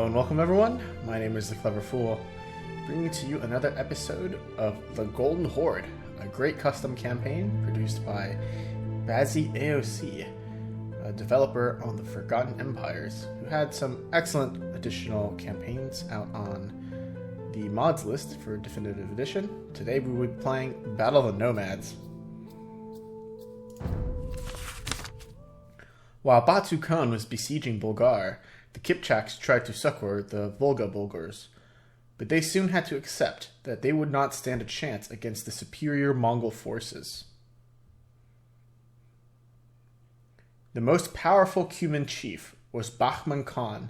Hello and welcome everyone, my name is The Clever Fool, bringing to you another episode of the Golden Horde, a great custom campaign produced by BassiAOC, a developer on the Forgotten Empires, who had some excellent additional campaigns out on the mods list for Definitive Edition. Today we will be playing Battle of the Nomads. While Batu Khan was besieging Bulgar, the Kipchaks tried to succor the Volga Bulgars, but they soon had to accept that they would not stand a chance against the superior Mongol forces. The most powerful Cuman chief was Bahman Khan,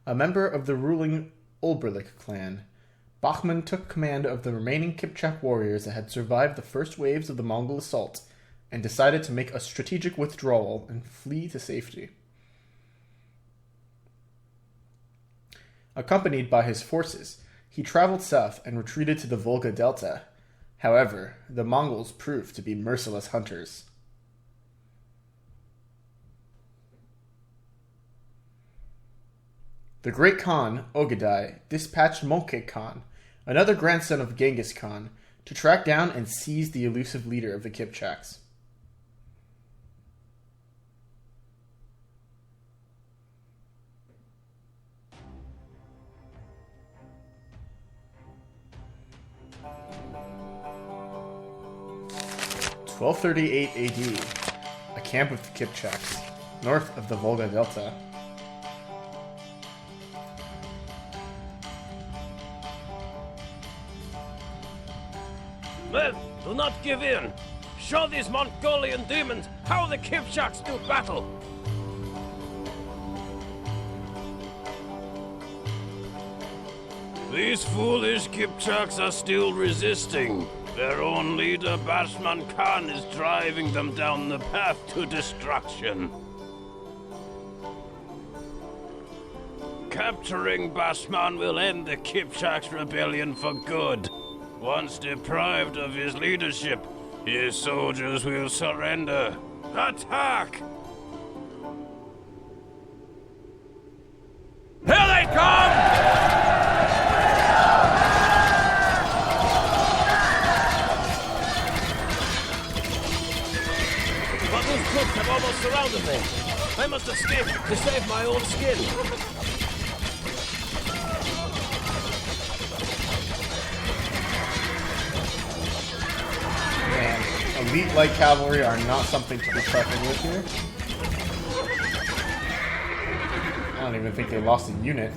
a member of the ruling Oberlik clan. Bahman took command of the remaining Kipchak warriors that had survived the first waves of the Mongol assault and decided to make a strategic withdrawal and flee to safety. Accompanied by his forces, he traveled south and retreated to the Volga Delta. However, the Mongols proved to be merciless hunters. The Great Khan, Ogedai, dispatched Monkey Khan, another grandson of Genghis Khan, to track down and seize the elusive leader of the Kipchaks. In 1238 AD, a camp of the Kipchaks, north of the Volga Delta. Men, do not give in! Show these Mongolian demons how the Kipchaks do battle! These foolish Kipchaks are still resisting. Their own leader, Bahman Khan, is driving them down the path to destruction. Capturing Bahman will end the Kipchaks' rebellion for good. Once deprived of his leadership, his soldiers will surrender. Attack! Here they come! Troops have almost surrounded me. I must escape to save my own skin. Man, elite light cavalry are not something to be trifling with here. I don't even think they lost a unit.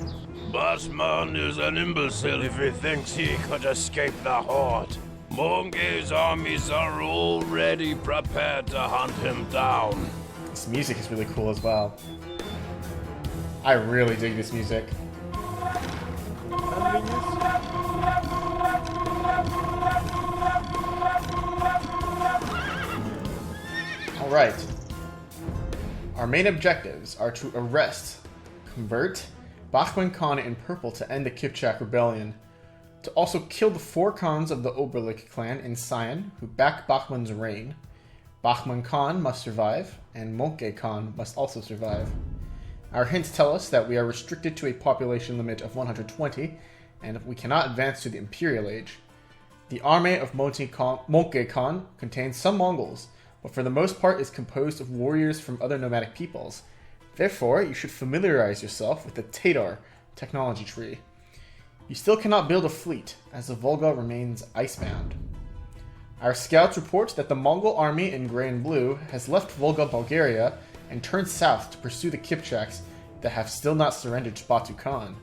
Bahman is an imbecile if he thinks he could escape the Horde. Mongol's armies are already prepared to hunt him down. This music is really cool as well. I really dig this music. Alright. Our main objectives are to arrest, convert Bahman Khan in purple to end the Kipchak rebellion, to also kill the 4 Khans of the Oberlik clan in Sion who back Bahman's reign. Bahman Khan must survive, and Monkey Khan must also survive. Our hints tell us that we are restricted to a population limit of 120, and we cannot advance to the Imperial Age. The army of Monkey Khan contains some Mongols, but for the most part is composed of warriors from other nomadic peoples. Therefore, you should familiarize yourself with the Tatar technology tree. You still cannot build a fleet, as the Volga remains icebound. Our scouts report that the Mongol army in gray and blue has left Volga, Bulgaria, and turned south to pursue the Kipchaks that have still not surrendered to Batu Khan.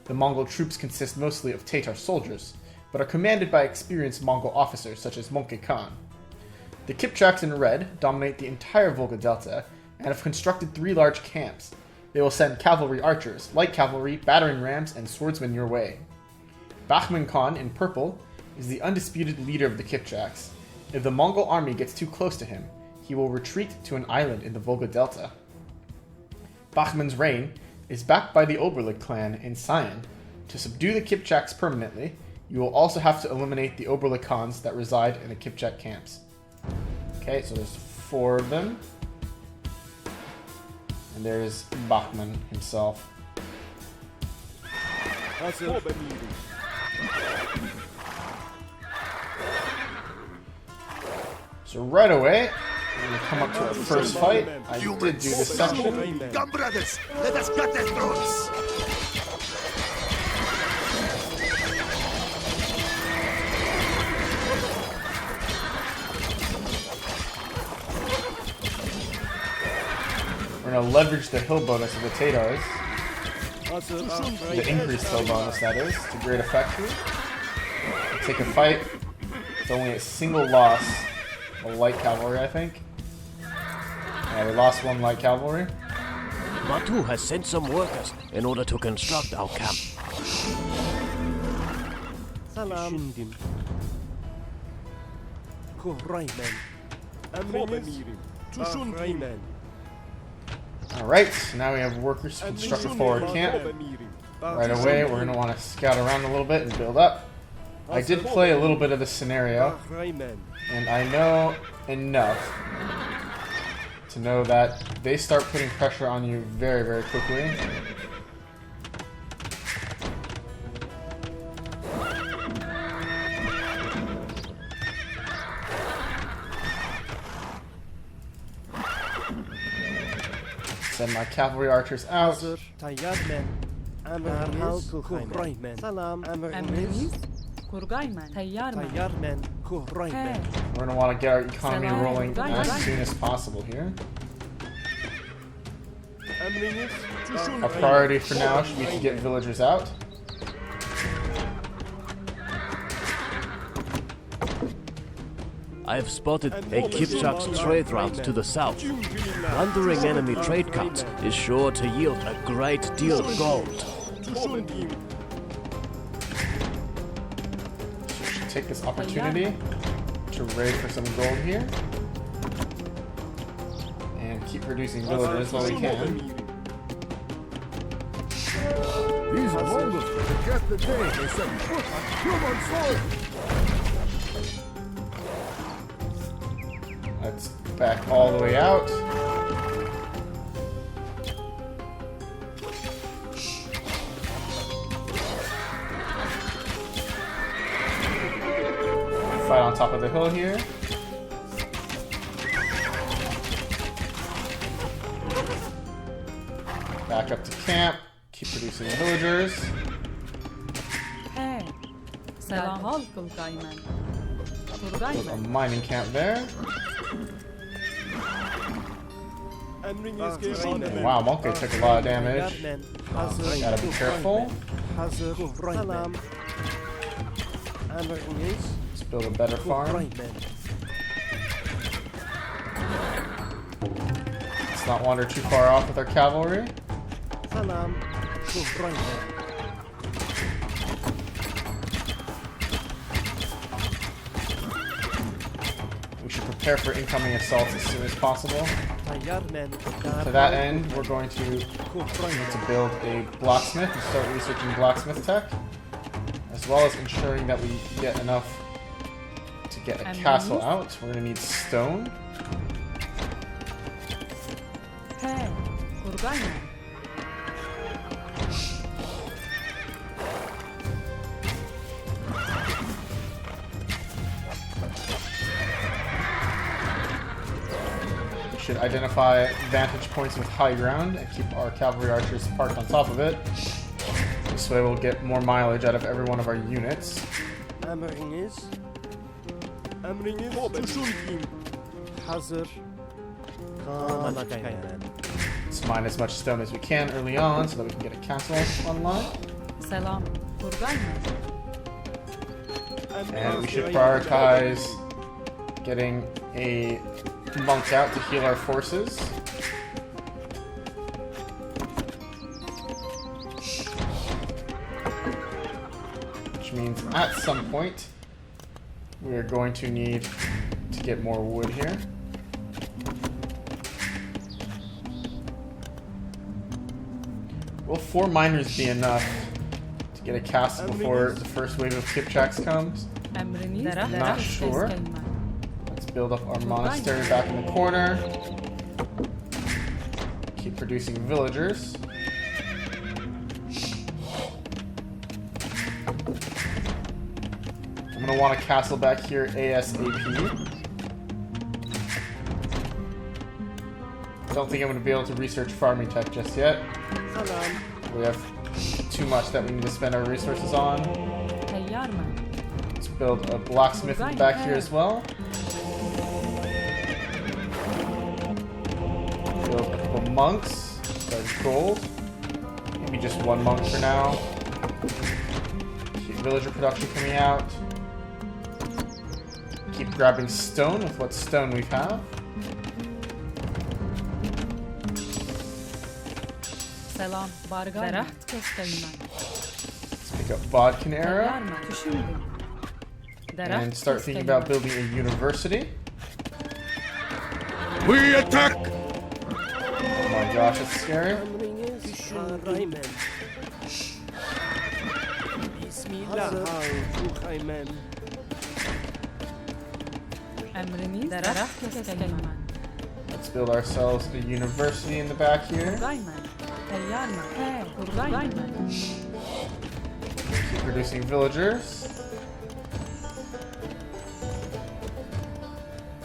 The Mongol troops consist mostly of Tatar soldiers, but are commanded by experienced Mongol officers such as Monkey Khan. The Kipchaks in red dominate the entire Volga Delta, and have constructed 3 large camps. They will send cavalry archers, light cavalry, battering rams, and swordsmen your way. Bahman Khan, in purple, is the undisputed leader of the Kipchaks. If the Mongol army gets too close to him, he will retreat to an island in the Volga Delta. Bahman's reign is backed by the Oberlik clan in Sion. To subdue the Kipchaks permanently, you will also have to eliminate the Oberlik Khans that reside in the Kipchak camps. Okay, so there's 4 of them. And there's Bahman himself. So right away, we're gonna come up to our first fight. I did do this section. Come, brothers, let us cut their throats. We're gonna leverage the hill bonus of the Tatars. The increased hill bonus, that is, to great effect here. We'll take a fight with only a single loss. A light cavalry, I think. Yeah, we lost one light cavalry. Batu has sent some workers in order to construct our camp. Salam. Alright, so now we have workers to construct a forward camp. Right away, we're going to want to scout around a little bit and build up. I did play a little bit of the scenario, and I know enough to know that they start putting pressure on you very, very quickly. Send my cavalry archers out. Salam. Kurgayman. Tayyarman. We're going to want to get our economy rolling as soon as possible here. Our priority for now should be to get villagers out. I have spotted a Kipchak's trade route to the south. Plundering enemy trade carts is sure to yield a great deal of gold. Take this opportunity to raid for some gold here and keep producing villagers while we can. These Mongols forget the day they set foot on human soil. Let's back all the way out. Fight on top of the hill here. Back up to camp. Keep producing villagers. Hey. Salam alaikum, Kurgayman. Build a mining camp there. Wow, Monkey took a lot of damage. Gotta be careful. Let's build a better farm. Let's not wander too far off with our cavalry. We should prepare for incoming assaults as soon as possible. To that end, we're going to need to build a blacksmith and start researching blacksmith tech, as well as ensuring that we get enough to get a castle out. We're going to need stone. Hey. Kurgayman. We should identify vantage points with high ground and keep our cavalry archers parked on top of it. This way we'll get more mileage out of every one of our units. Let's mine as much stone as we can early on so that we can get a castle online. Salam. Kurgayman. And we should prioritize getting a monk out to heal our forces. Which means at some point we are going to need to get more wood here. Will 4 miners be enough to get a castle before the first wave of Kipchaks comes? I'm not sure. Let's build up our monastery back in the corner. Keep producing villagers. going to want a castle back here ASAP. Don't think I'm going to be able to research farming tech just yet. Salam. We have too much that we need to spend our resources on. تيارمن. Let's build a blacksmith in the back here as well. Build a couple monks. Start gold. Maybe just one monk for now. Keep villager production coming out. Keep grabbing stone with what stone we have. سلام بارگاه درخت کستایمن. Let's pick up Bodkin era تيارمن. تشندم. and start thinking about building a university. We attack! Oh my gosh, it's scary. Rayman. Bismillah. Shukayman. أمرني درخت کستایمن. Let's build ourselves a university in the back here. قرقایمن. تيارمن. قرقایمن. Keep producing villagers.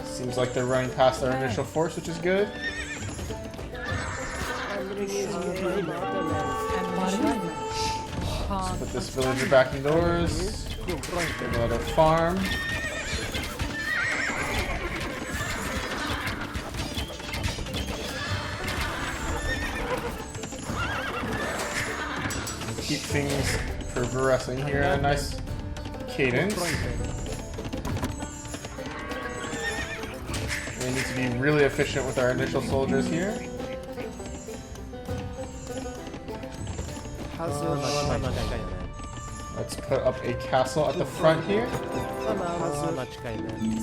Seems like they're running past our initial force, which is good. بارگایمن. Put this villager back indoors. Another farm. Keep things progressing here at a nice cadence. We need to be really efficient with our initial soldiers here. Let's put up a castle at the front here.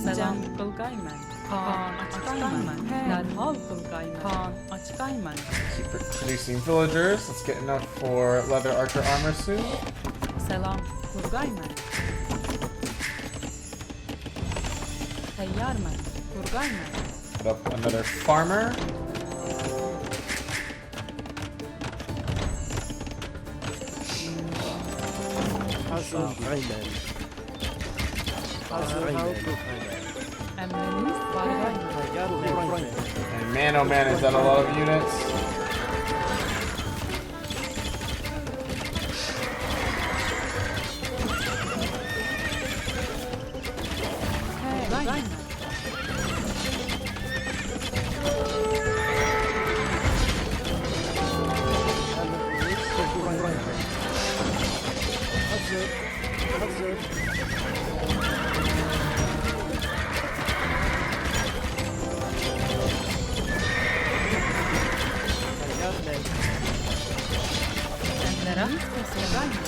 سلام قلقایمن. خان açqayman. درحال قلقایمن. خان açqayman. Keep producing villagers. Let's get enough for leather archer armor soon. سلام قرقایمن. تيارمن. قرقایمن. Put up another farmer. أمرني بارگایمن. And man, oh man, is that a lot of units? قرقایمن. درخت کستایمن.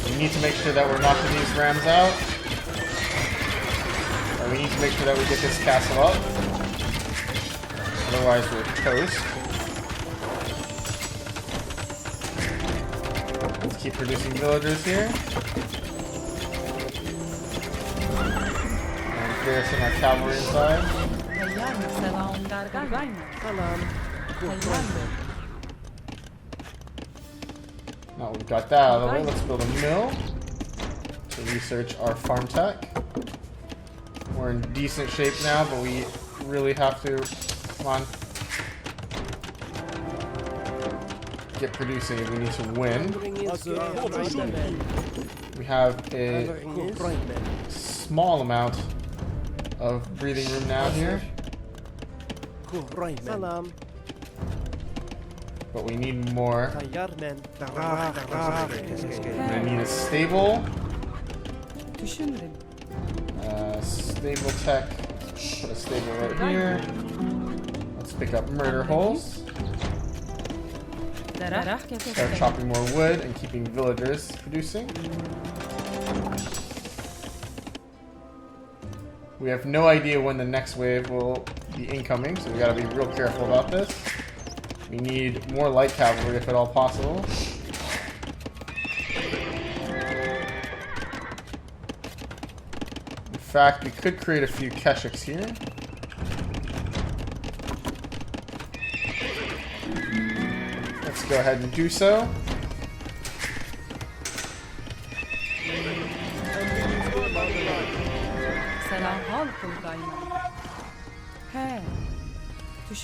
We need to make sure that we're knocking these rams out. Or we need to make sure that we get this castle up. Otherwise we're toast. Let's keep producing villagers here. And garrison our cavalry inside. تيارمن. سلام قرقایمن. Salam. تيارمن. Now we've got that out of the way, let's build a mill to research our farm tech. We're in decent shape now, but we really have to, come on, get producing if we need to win. We have a small amount of breathing room now here, Salam. but we need more. Tayarmen. We're gonna need a stable, تشندم. stable tech. Put a stable right here. Let's pick up murder holes. درخت Start کستایمن. chopping more wood and keeping villagers producing. We have no idea when the next wave will be incoming, so we gotta be real careful about this. We need more light cavalry if at all possible. In fact, we could create a few Keshiks here. Let's go ahead and do so. Selam halkul gayman. He.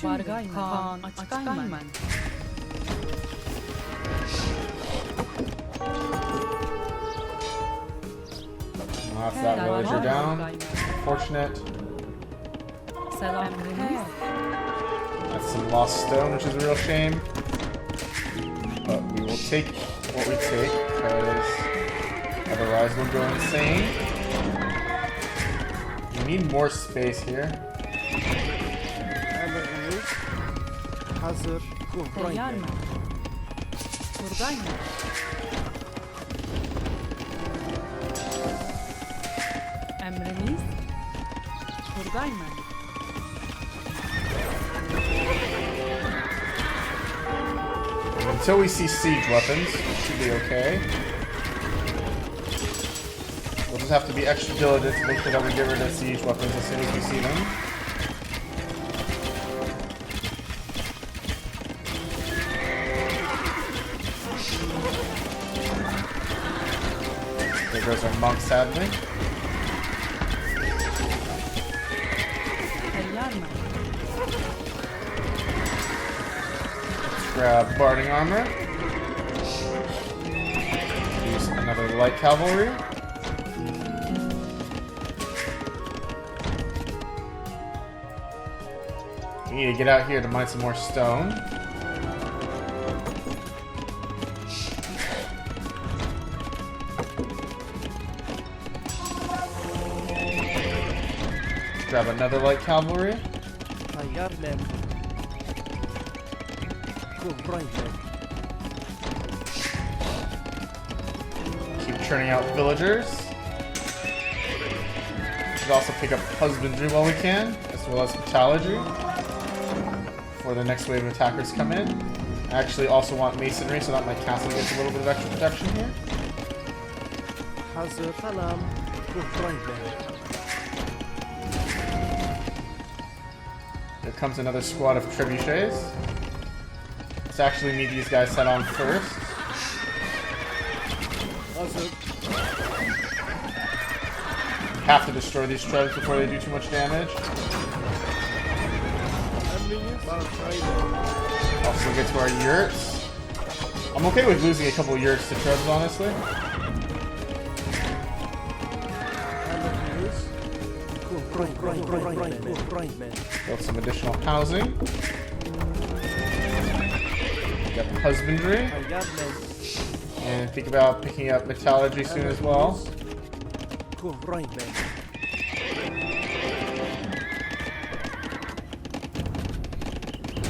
Var gayman. Kaan aç gayman. Knock that villager down. Fortunate. Selam emriniz. That's some lost stone, which is a real shame. But we will take what we take, because otherwise we'll go insane. We need more space here. Emriniz hazır. Teyyar mı? Turgay mı? Emriniz. Turgay mı? Until we see siege weapons, it should be okay. We'll just have to be extra diligent to make sure that we get rid of siege weapons as soon as we see them. There goes our monk, sadly. Teyyar mı? Grab barding armor. Use another light cavalry. We need to get out here to mine some more stone. Grab another light cavalry. Teyyar men. Turgay men. Keep churning out villagers. Should also pick up husbandry while we can, as well as metallurgy, before the next wave of attackers come in. I actually also want masonry so that my castle gets a little bit of extra protection here. Hazır. Salam. Turgay men. Here comes another squad of trebuchets. Let's actually meet these guys head on first. Hazır. Have to destroy these trebs before they do too much damage. Emriniz Turgay men. Also get to our yurts. I'm okay with losing a couple yurts to trebs, honestly. Emriniz Turgay men. Build some additional housing. Get husbandry. Teyyar men. And think about picking up metallurgy soon as well. Turgay men.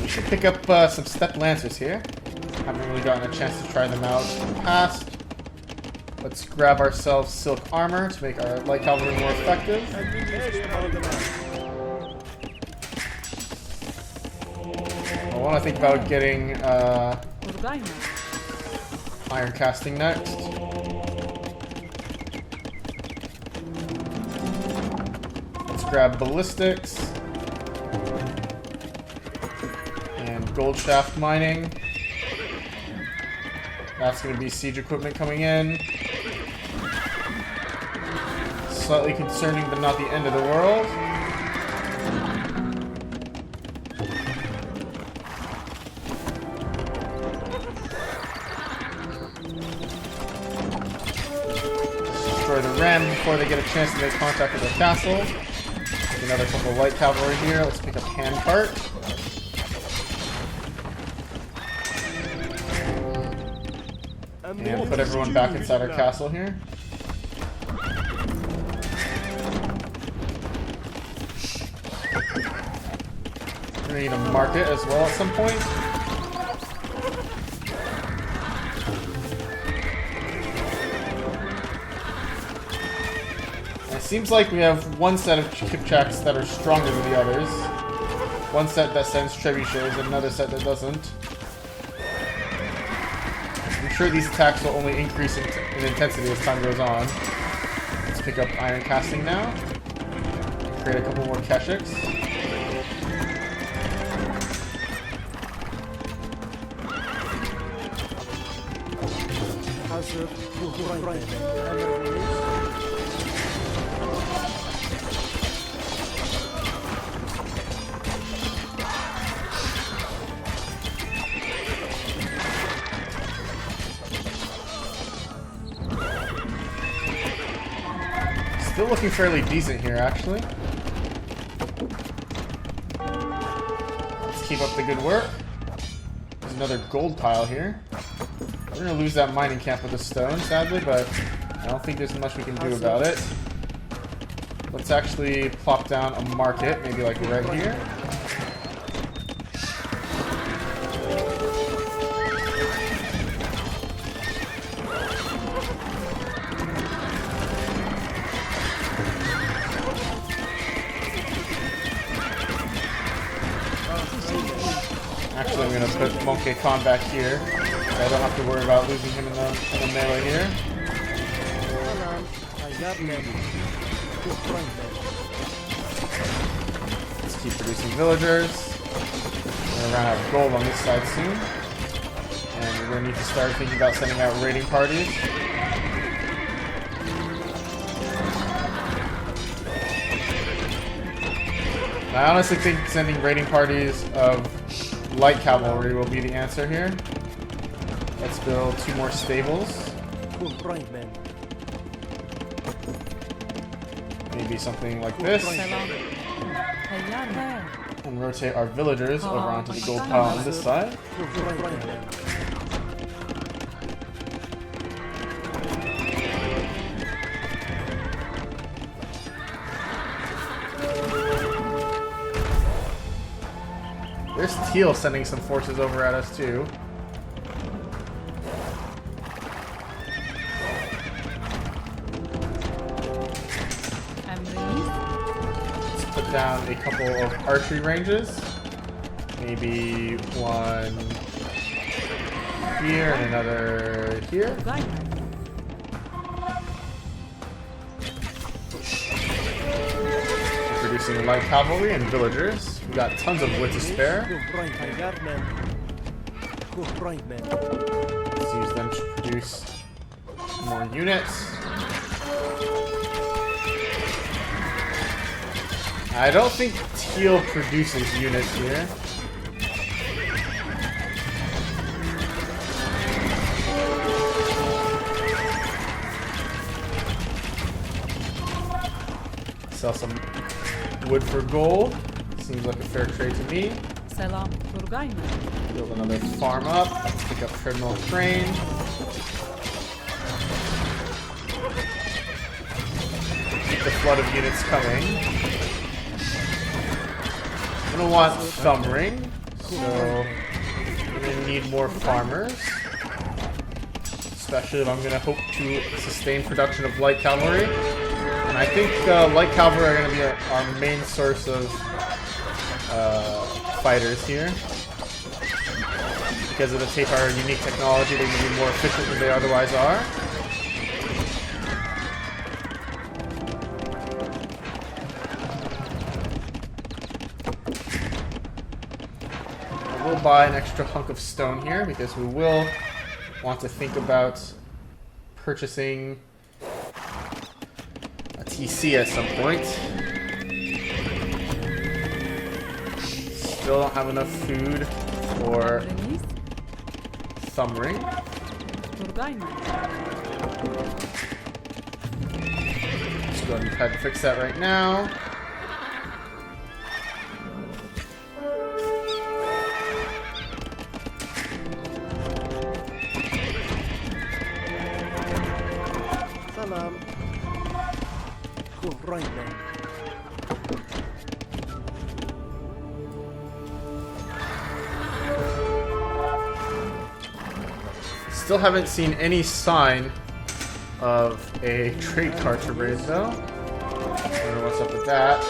We should pick up some steppe lancers here. Haven't really gotten a chance to try them out in the past. Let's grab ourselves silk armor to make our light cavalry more effective. I want to think about getting Turgay mı? iron casting next. Let's grab ballistics and gold shaft mining. That's going to be siege equipment coming in. Slightly concerning, but not the end of the world. Destroy the ram before they get a chance to make contact with their castle. Another couple of light cavalry here. Let's pick up handcart. And put everyone back inside our castle here. We're gonna need a market as well at some point. And it seems like we have one set of Kipchaks that are stronger than the others. One set that sends trebuchets and another set that doesn't. I'm sure these attacks will only increase in intensity as time goes on. Let's pick up iron casting now. Create a couple more Keshiks. Hazır. Kurayman. Emriniz. Still looking fairly decent here, actually. Let's keep up the good work. There's another gold pile here. We're gonna lose that mining camp with the stone, sadly, but I don't think there's much we can do about it. Let's actually plop down a market, maybe like right here. Actually, I'm gonna put Monkey Khan back here, so I don't have to worry about losing him in the melee here. Let's keep producing villagers. We're gonna run out of gold on this side soon, and we're gonna need to start thinking about sending out raiding parties. I honestly think sending raiding parties of light cavalry will be the answer here. Let's build 2 more stables. Maybe something like this. And rotate our villagers over onto the gold pile on this side. There's Teal sending some forces over at us too. Let's put down a couple of archery ranges. Maybe one here and another here. Producing light cavalry and villagers. We got tons of wood to spare. Let's use them to produce more units. I don't think Teal produces units here. Sell some wood for gold. Seems like a fair trade to me. Build another farm up. Let's pick up Treadmill Crane. Keep the flood of units coming. I'm gonna want Thumb Ring, so I'm gonna need more farmers. Especially if I'm gonna hope to sustain production of light cavalry. And I think light cavalry are gonna be our main source of fighters here. Because of the Tapar unique technology, they can be more efficient than they otherwise are. We'll buy an extra hunk of stone here because we will want to think about purchasing a TC at some point. Still don't have enough food for Thumb Ring. Let's go ahead and try to fix that right now. Salam. Kurayman. Still haven't seen any sign of a trade cart to raise though. I don't know what's up with that.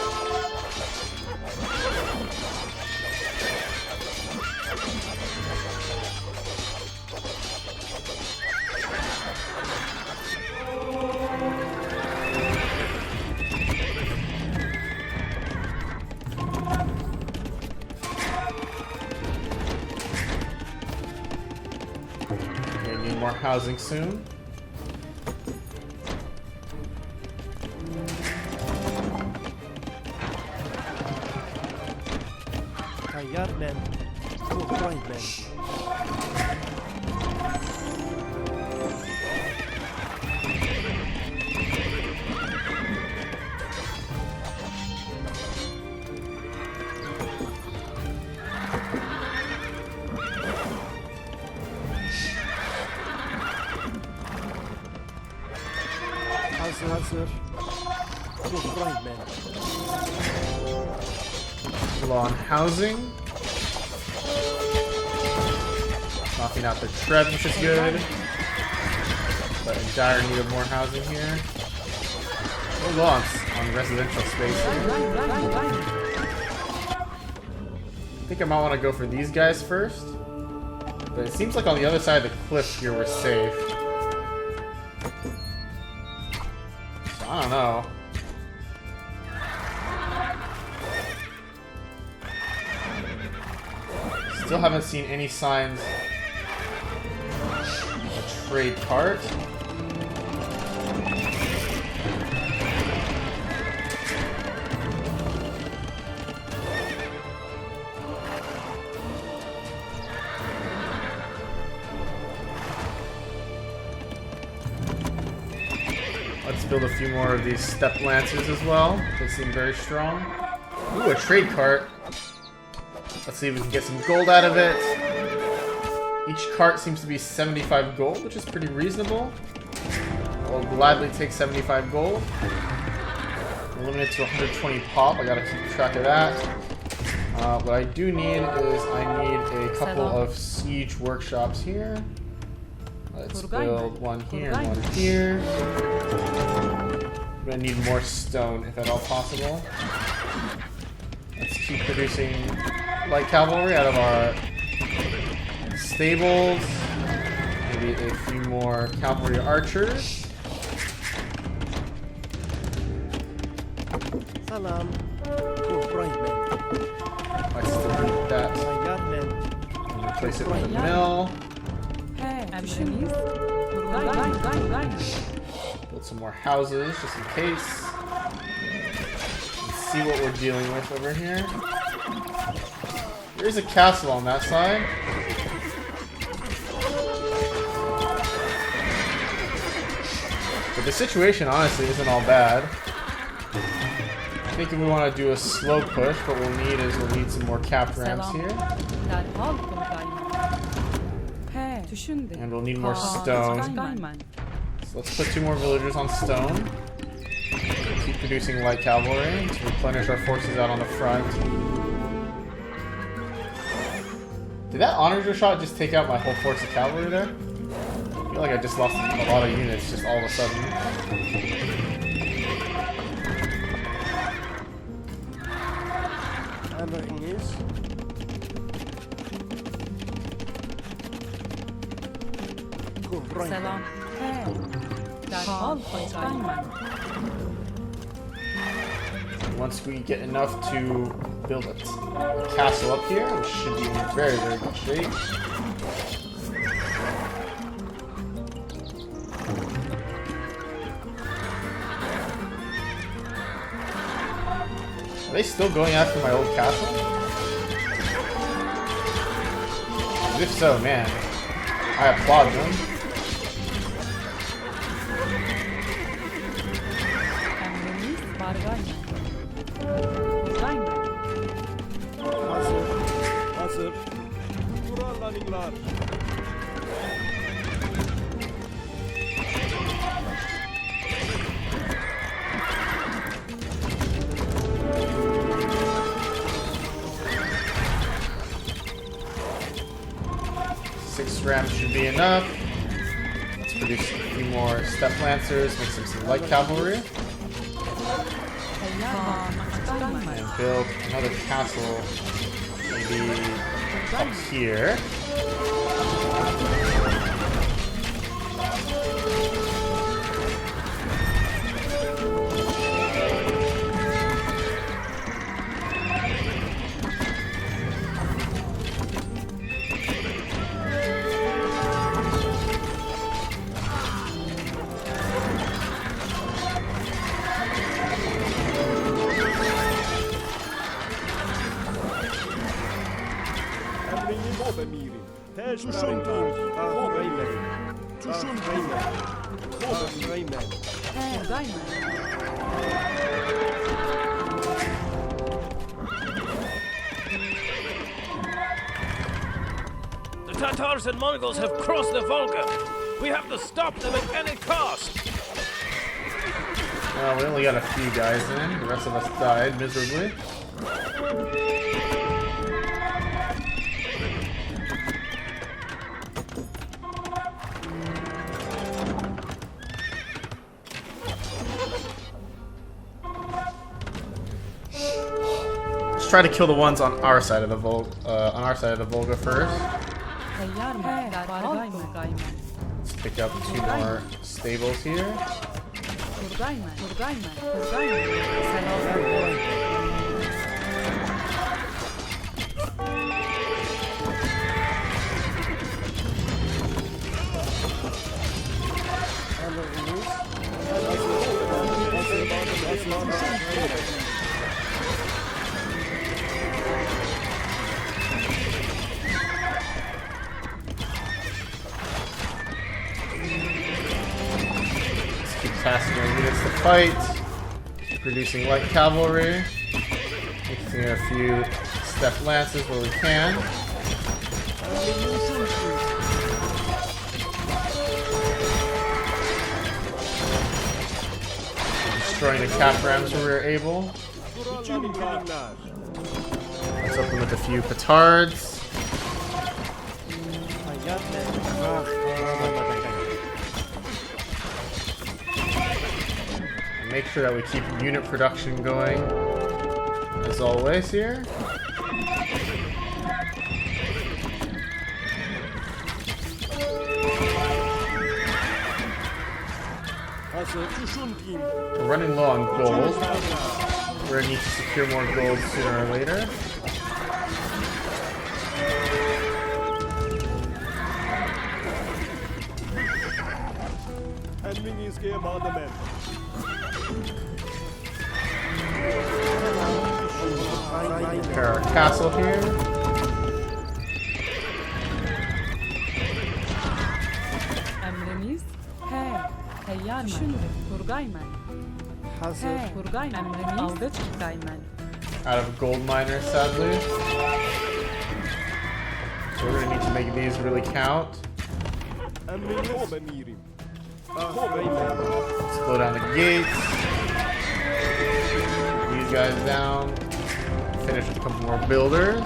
gonna need more housing soon. Tayyar men. Kurban men. Hazır. Kurban men. Low on housing. Knocking out the tread, which is good. But in dire need of more housing here. We're low on residential space here. I think I might want to go for these guys first. But it seems like on the other side of the cliff here we're safe. So I don't know. Still haven't seen any signs of a trade cart. Let's build a few more of these step lancers as well. They seem very strong. Ooh, a trade cart. Let's see if we can get some gold out of it. Each cart seems to be 75 gold, which is pretty reasonable. I'll gladly take 75 gold. Limited to 120 pop. I gotta keep track of that. What I do need is I need a couple of siege workshops here. Let's build one here and one here. I'm gonna need more stone if at all possible. Let's keep producing light cavalry out of our stables. Maybe a few more cavalry archers. Salam. Kurban men. Let's delete that Tayyar men. and replace it with a mill. Emriniz. Build some more houses just in case. Let's see what we're dealing with over here. There's a castle on that side. But the situation honestly isn't all bad. I think if we want to do a slow push, what we'll need some more cap ramps here. And we'll need more stone. So let's put 2 more villagers on stone. Keep producing light cavalry to replenish our forces out on the front. Did that honor shot just take out my whole force of cavalry there? I feel like I just lost a lot of units just all of a sudden. Emriniz. Kurban men. Selam. Derhal Kurban. Once we get enough to build a castle up here, we should be in very, very good shape. Are they still going after my old castle? If so, man, I applaud them. Emriniz Bargayman. Hazır. Kurallaninglar. Six rams should be enough. Let's produce a few more step lancers, make some light cavalry, and build another castle maybe up here. The Tatars and Mongols have crossed the Volga. We have to stop them at any cost. Well, we only got a few guys in. The rest of us died miserably. Let's try to kill the ones on our side of the Volga first. Let's pick up 2 more stables here. Tasking our units to fight, producing light cavalry, mixing a few step lances where we can. Destroying the cap rams where we're able. Let's open with a few petards. Make sure that we keep unit production going, as always here. We're running low on gold. We're going to need to secure more gold sooner or later. Repair our castle here. Emriniz Teyyar men. Turgaymen. Hazır. Turgaymen. Aldıç Turgaymen. Out of gold miners, sadly. So we're gonna need to make these really count. Slow down the gates. These guys down. Finish with a couple more builders.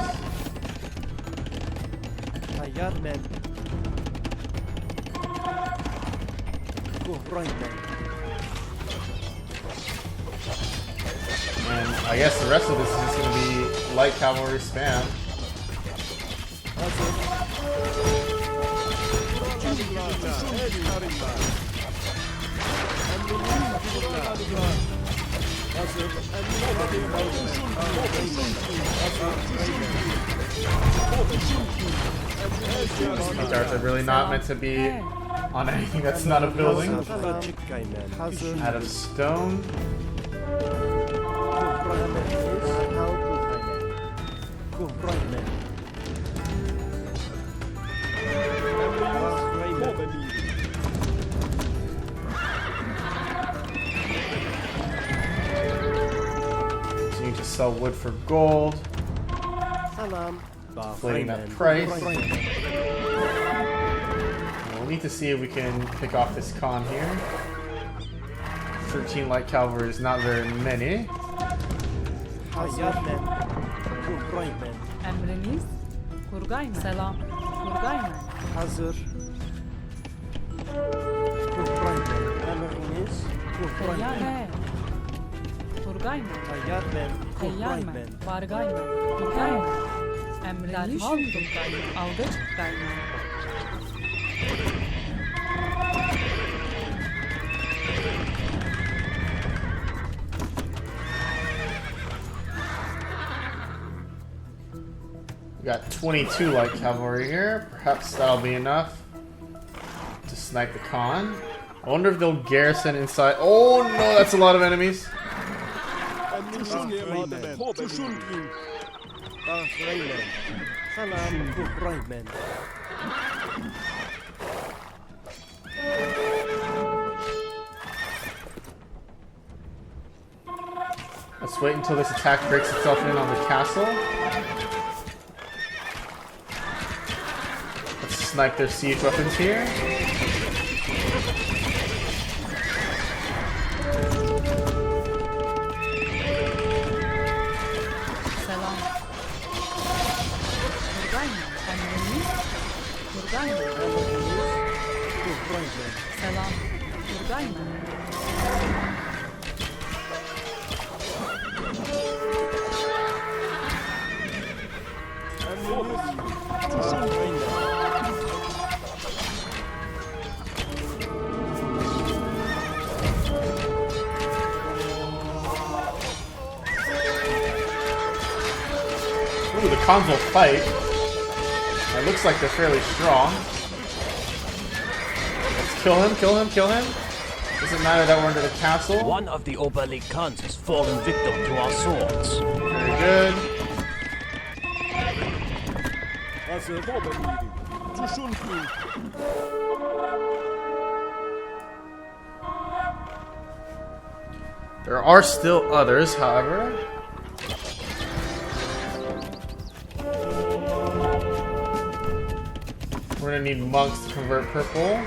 And I guess the rest of this is just going to be light cavalry spam. These darts are really not meant to be on anything that's not a building. Out of stone. Continue to sell wood for gold. Inflating that price. We'll need to see if we can pick off this con here. 13 light cavalry is not very many. Emriniz Turgaymen. Selam. Turgaymen. Hazır. Emriniz. Teyyar. Turgaymen. Teyyarmen. Vargaymen. Turgaymen. Emriniz Turgaymen. Aldıç Turgaymen. We got 22 light cavalry here. Perhaps that'll be enough to snipe the con. I wonder if they'll garrison inside. Oh no, that's a lot of enemies. Let's wait until this attack breaks itself in on the castle. Let's snipe their siege weapons here. Selam. Buradayım. Emriniz. Buradayım. Selam. Buradayım. Ooh, the cons will fight. It looks like they're fairly strong. Let's kill him, kill him, kill him. Doesn't matter that we're under the castle. One of the Oberleague cons has fallen victim to our swords. Very good. There are still others, however. We're gonna need monks to convert purple.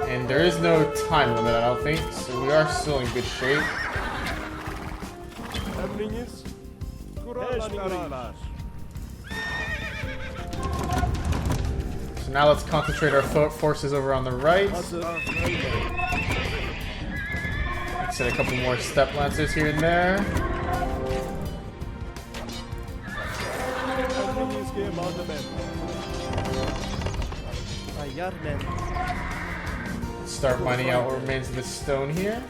And there is no time limit, I don't think, so we are still in good shape. So now let's concentrate our forces over on the right. Let's set a couple more step lancers here and there. Start mining out what remains of this stone here.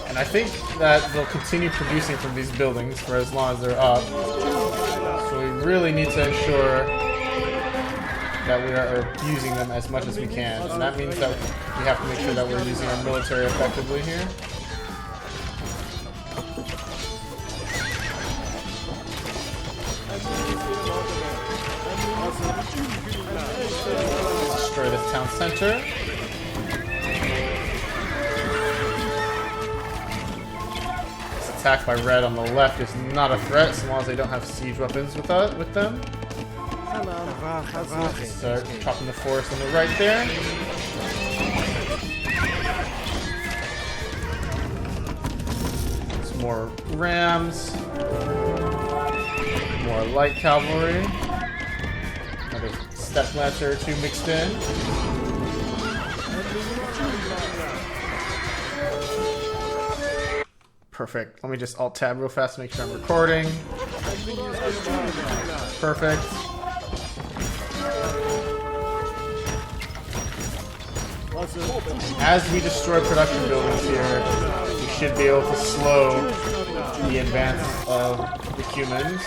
And I think that they'll continue producing from these buildings for as long as they're up. So we really need to ensure that we are using them as much as we can. And that means that we have to make sure that we're using our military effectively here. Destroy this town center. This attack by red on the left is not a threat as long as they don't have siege weapons with them. Start chopping the forest on the right there. Some more rams. More light cavalry. Another step lancer or two mixed in. Perfect. Let me just alt tab real fast to make sure I'm recording. Perfect. As we destroy production buildings here, we should be able to slow the advance of the humans.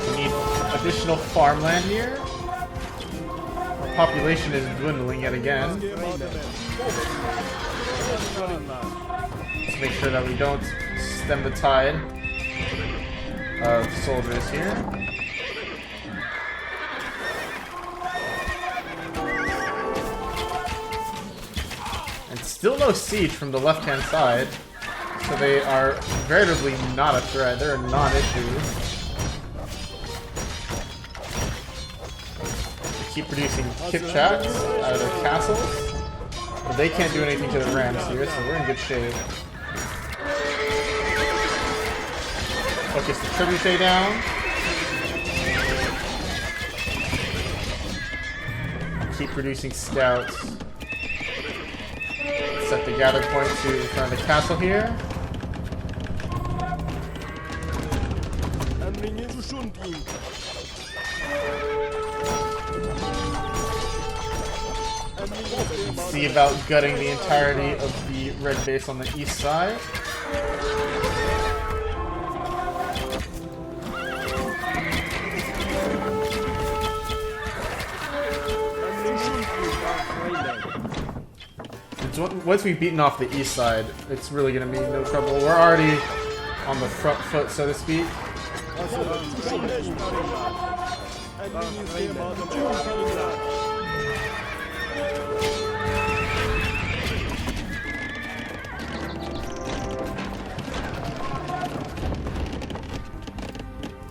We need additional farmland here. Our population is dwindling yet again. Let's make sure that we don't stem the tide of soldiers here. And still no siege from the left-hand side, so they are veritably not a threat. They're a non-issue. Keep producing kipchaks out of their castles. But they can't do anything to the rams here, so we're in good shape. Focus the trebuchet down. Keep producing scouts. Set the gather point to in front of the castle here. see about gutting the entirety of the red base on the east side. Once we've beaten off the east side, it's really going to be no trouble. We're already on the front foot, so to speak.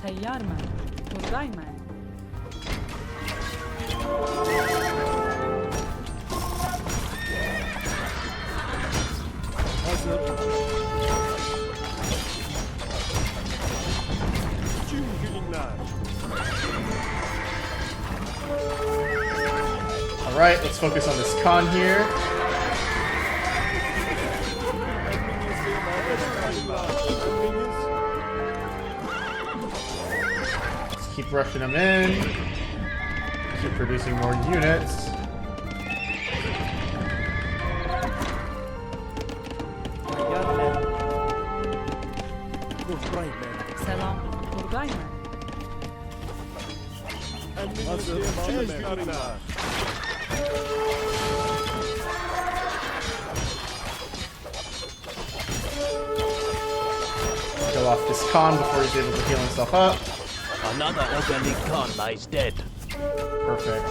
تيار من ترجاي من Alright, let's focus on this con here. Let's keep rushing them in. Keep producing more units. سلام ترجاي من Kill off this con before he's able to heal himself up. Another organic Khan lies dead. Perfect.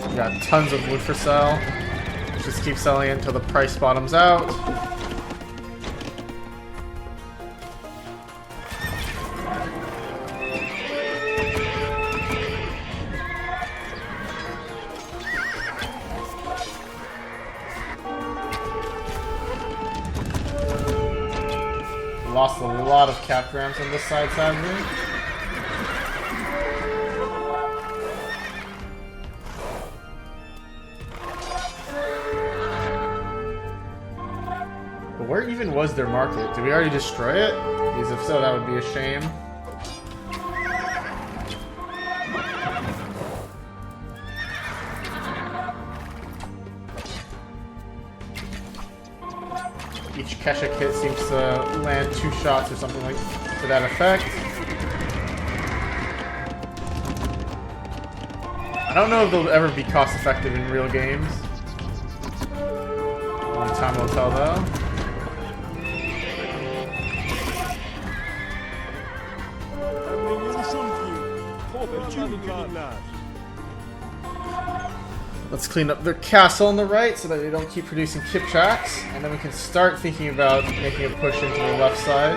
We got tons of wood for sale. Just keep selling it until the price bottoms out. Lost a lot of cap ramps on this side, sadly. But where even was their market? Did we already destroy it? Because if so, that would be a shame. Each Keshik hit seems to land 2 shots or something like to that effect. I don't know if they'll ever be cost effective in real games. Only time will tell though. Let's clean up their castle on the right so that they don't keep producing Kipchaks, and then we can start thinking about making a push into the left side.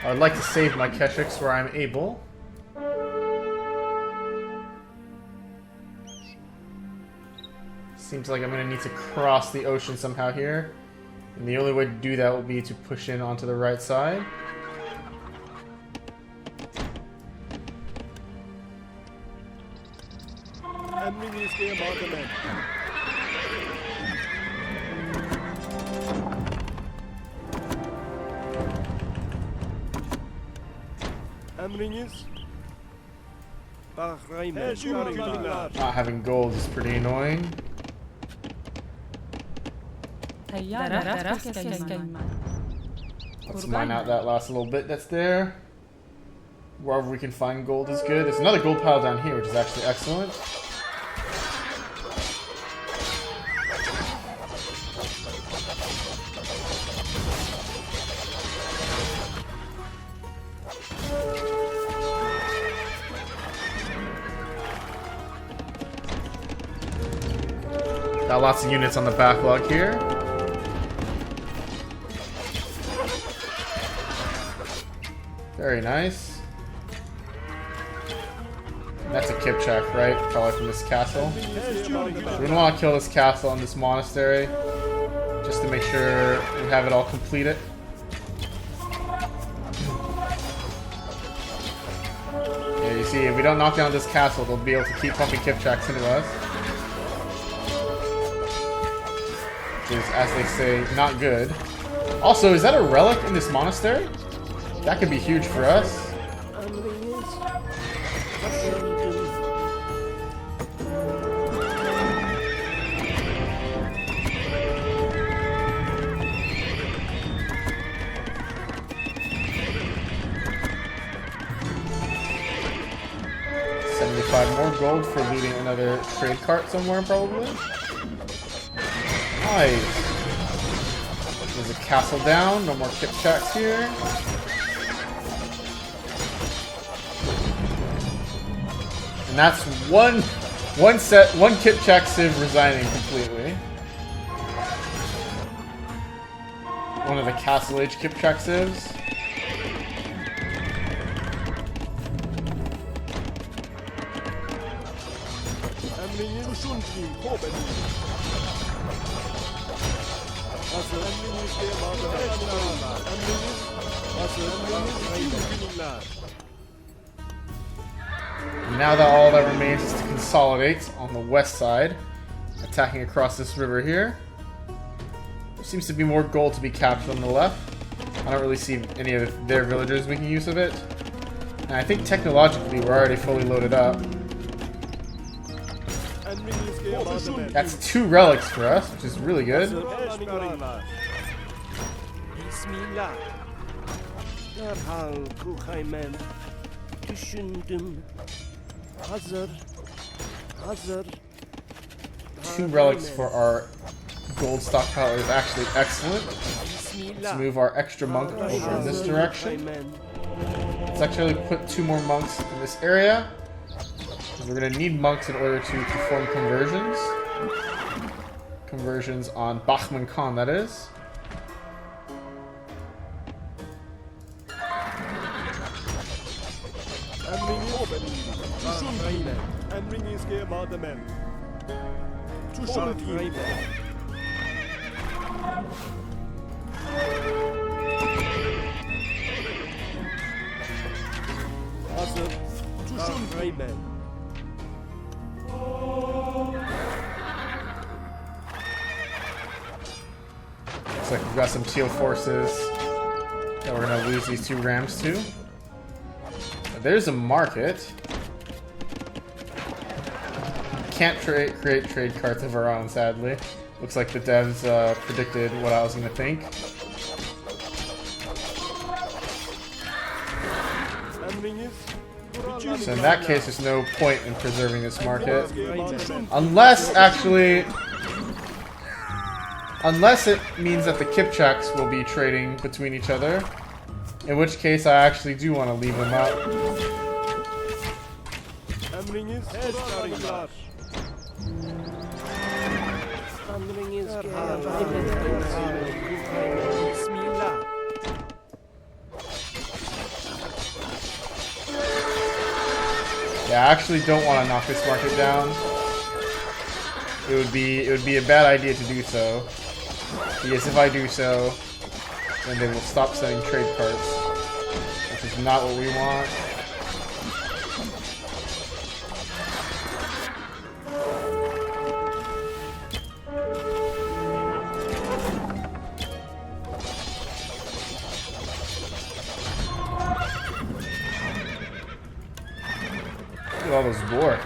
I would like to save my Keshiks where I'm able. Seems like I'm going to need to cross the ocean somehow here. And the only way to do that will be to push in onto the right side. Not having gold is pretty annoying. Let's mine out that last little bit that's there. Wherever we can find gold is good. There's another gold pile down here, which is actually excellent. Got lots of units on the backlog here. Very nice. That's a Kipchak, right? Probably from this castle. So we don't want to kill this castle and this monastery, just to make sure we have it all completed. Yeah, see, if we don't knock down this castle, they'll be able to keep pumping Kipchaks into us. Which is, as they say, not good. Also, is that a relic in this monastery? That could be huge for us. 75 more gold for looting another trade cart somewhere, probably. Nice. There's a castle down. No more Kipchaks here. And that's one Kipchak civ resigning completely. One of the Castle Age Kipchak civs. Now that all that remains is to consolidate on the west side, attacking across this river here. There seems to be more gold to be captured on the left. I don't really see any of their villagers making use of it. And I think technologically we're already fully loaded up. That's 2 relics for us, which is really good. Two relics for our gold stockpile is actually excellent. Let's move our extra monk over in this direction. Let's actually put 2 more monks in this area. We're going to need monks in order to perform conversions. Conversions on Bahman Khan, that is. Looks like we've got some teal forces that we're going to lose these 2 rams to. But there's a market. Can't create trade carts of our own, sadly. Looks like the devs predicted what I was going to think. So in that case, there's no point in preserving this market. Unless it means that the Kipchaks will be trading between each other. In which case, I actually do want to leave them up. Yeah, I actually don't want to knock this market down. It would be a bad idea to do so. Because if I do so, then they will stop sending trade carts, which is not what we want. Look at all those boar.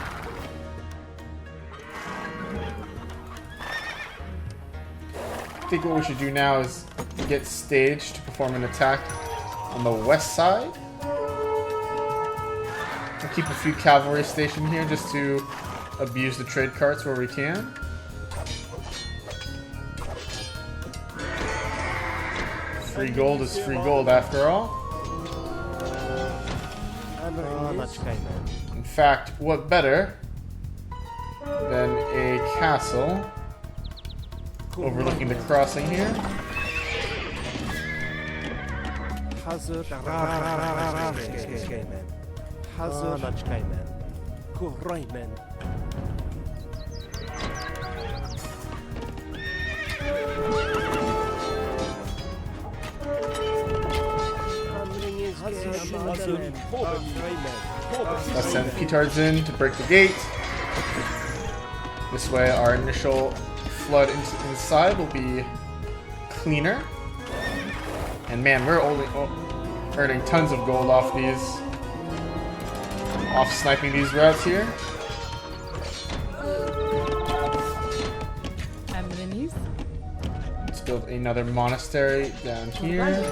I think what we should do now is get staged to perform an attack on the west side. We'll keep a few cavalry stationed here just to abuse the trade carts where we can. Free gold is free gold after all. In fact, what better than a castle overlooking the crossing here? Let's send Petards in to break the gate. This way our initial flood inside will be cleaner. And man, we're only earning tons of gold off these. Off sniping these routes here. Emriniz. Let's build another monastery down here.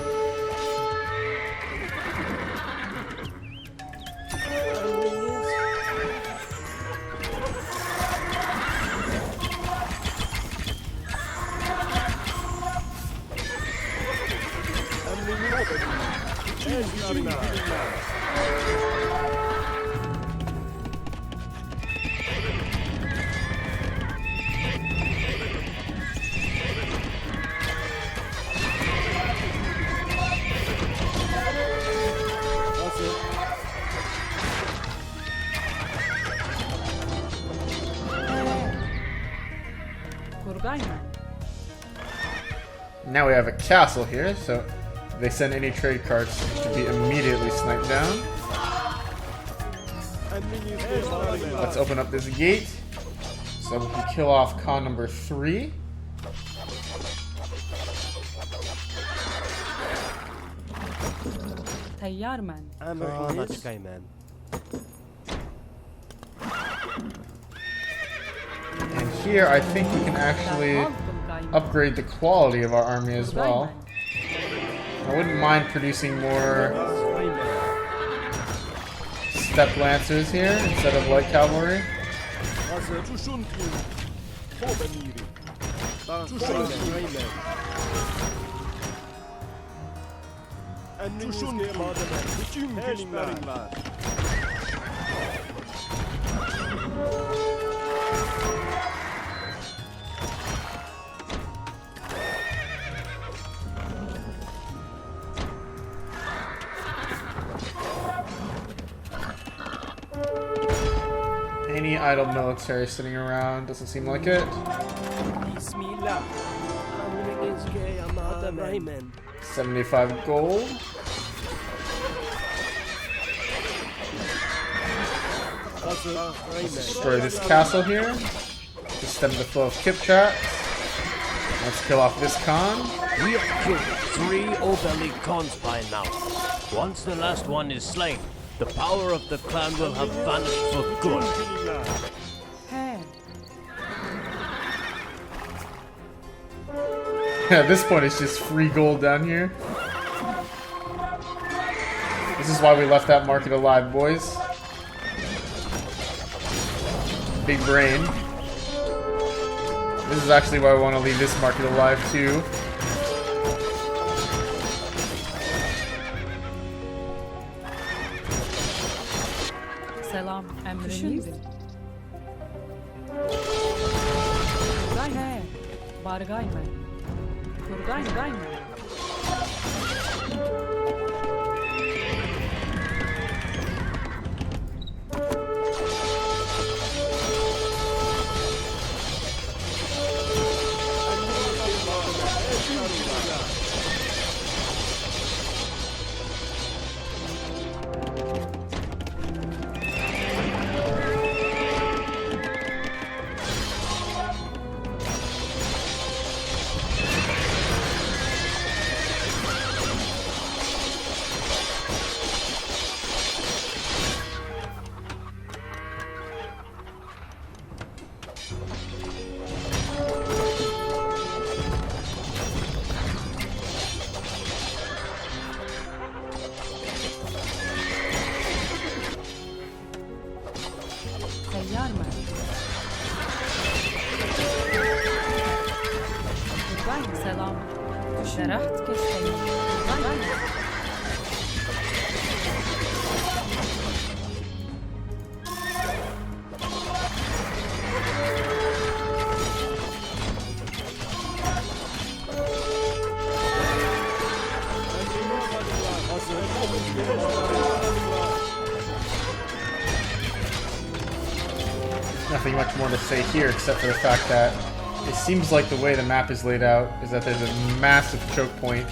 Now we have a castle here, so if they send any trade carts to be immediately sniped down. Let's open up this gate so we can kill off Khan number 3. تيار من. And here I think we can actually upgrade the quality of our army as well. I wouldn't mind producing more step lancers here instead of light cavalry. Any idle military sitting around? Doesn't seem like it. 75 gold. Let's destroy this castle here. To stem the flow of Kipchaks. Let's kill off this Khan. We have killed 3 Obeli Khans by now. Once the last one is slain, the power of the clan will have vanished for good. Hey. At this point, it's just free gold down here. This is why we left that market alive, boys. Big brain. This is actually why I want to leave this market alive, too. Selam. Emriniz. Turgay he. Bargay men. Turgay men. تيار من. Turgay selam. Şeraht kesin. Turgay. Nothing much more to say here except for the fact that it seems like the way the map is laid out is that there's a massive choke point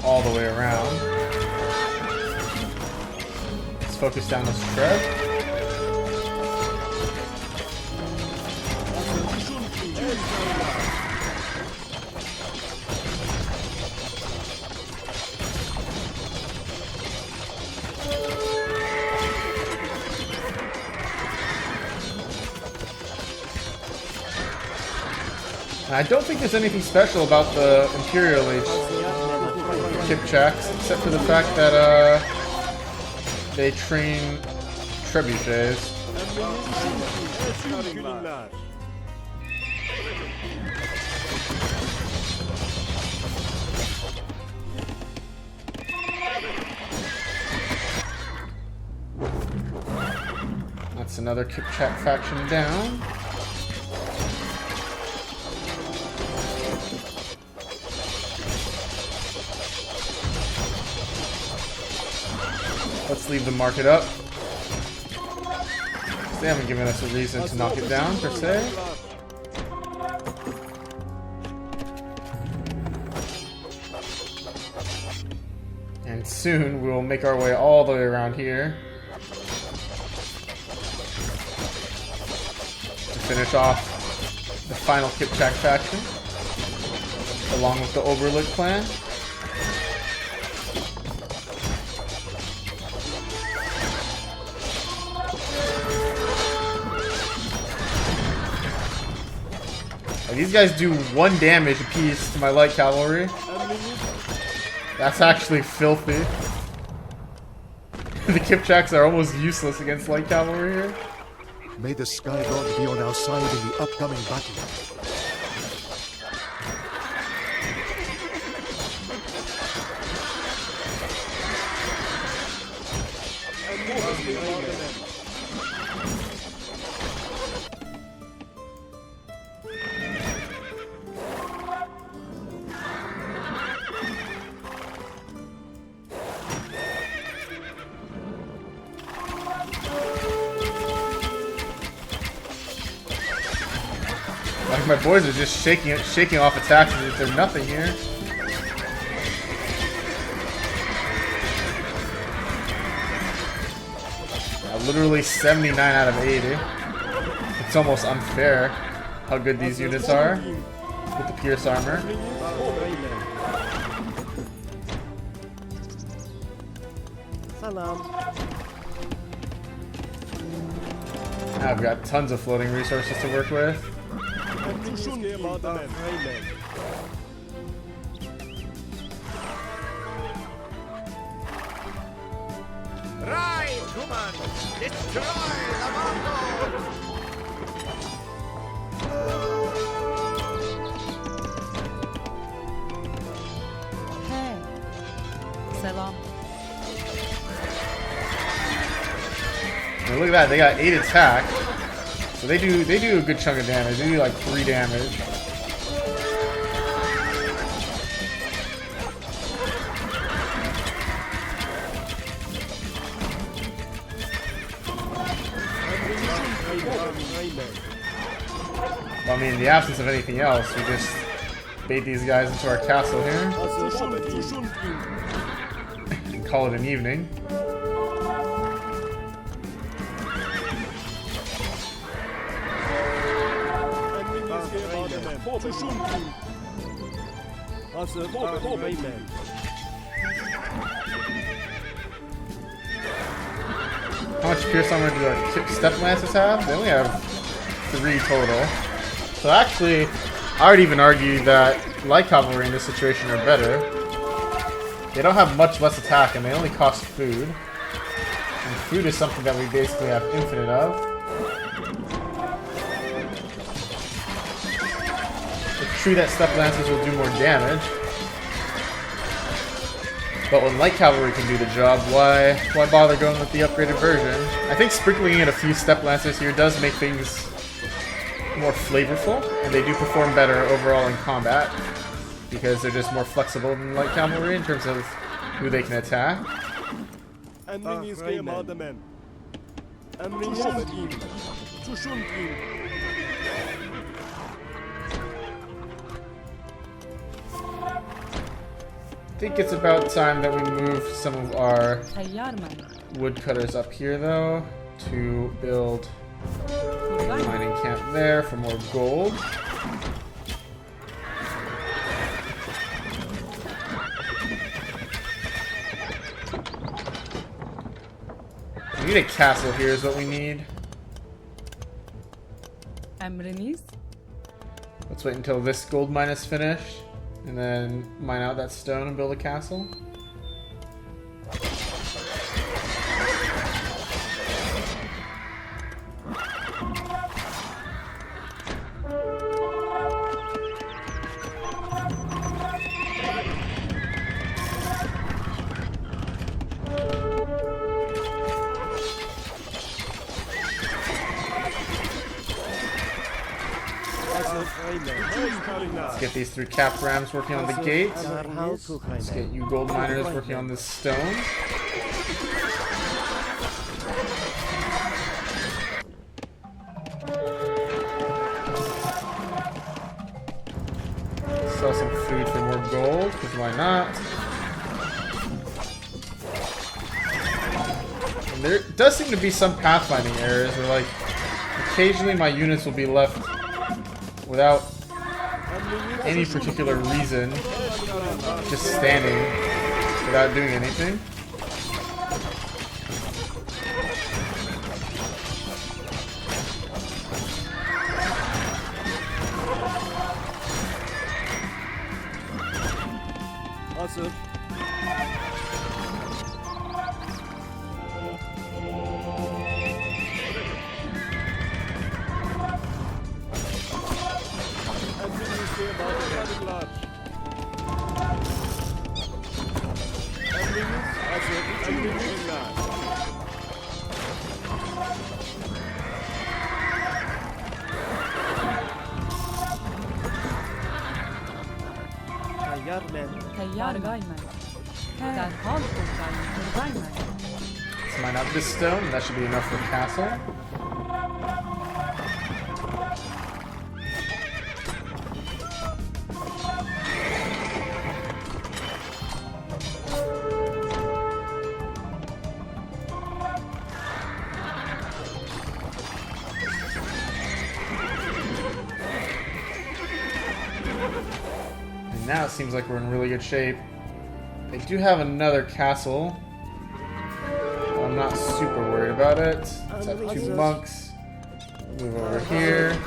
all the way around. Just focus down this tread. And I don't think there's anything special about the Imperial Age Kipchaks, except for the fact that they train trebuchets. That's another Kipchak faction down. Let's leave the market up. They haven't given us a reason to knock it down, per se. And soon we'll make our way all the way around here to finish off the final Kipchak faction, along with the Oberlick clan. These guys do 1 damage apiece to my light cavalry. That's actually filthy. The Kipchaks are almost useless against light cavalry here. May the Sky God be on our side in the upcoming battle. Like my boys are just shaking off attacks as if there's nothing here. Literally 79 out of 80. It's almost unfair how good these units are with the Pierce armor. I've got tons of floating resources to work with. Rise, humans! Destroy the Mongols! Hey. Selam. And look at that, they got 8 attack. So they do a good chunk of damage. They do like 3 damage. Well, I mean, in the absence of anything else, we just bait these guys into our castle here and call it an evening. How much Pierce armor do our Step Lancers have? They only have 3 total. So actually, I would even argue that light cavalry in this situation are better. They don't have much less attack and they only cost food. And food is something that we basically have infinite of. It's true that Step Lancers will do more damage. But when light cavalry can do the job, why bother going with the upgraded version? I think sprinkling in a few Step Lancers here does make things more flavorful, and they do perform better overall in combat because they're just more flexible than light cavalry in terms of who they can attack. I think it's about time that we move some of our Tayyar man. woodcutters up here though to build a mining camp there for more gold. We need a castle here is what we need. Emriniz. Let's wait until this gold mine is finished and then mine out that stone and build a castle. Let's get these 3 cap rams working on the gate. Let's get you gold miners working on this stone. Sell some food for more gold, because why not? And there does seem to be some pathfinding errors where, like, occasionally my units will be left without any particular reason, just standing without doing anything. Hazır. Teyyar gaymen. Derhal gaymen. Let's mine out this stone. That should be enough for a castle. Now it seems like we're in really good shape. They do have another castle. I'm not super worried about it. Let's have 2 monks. Move over here.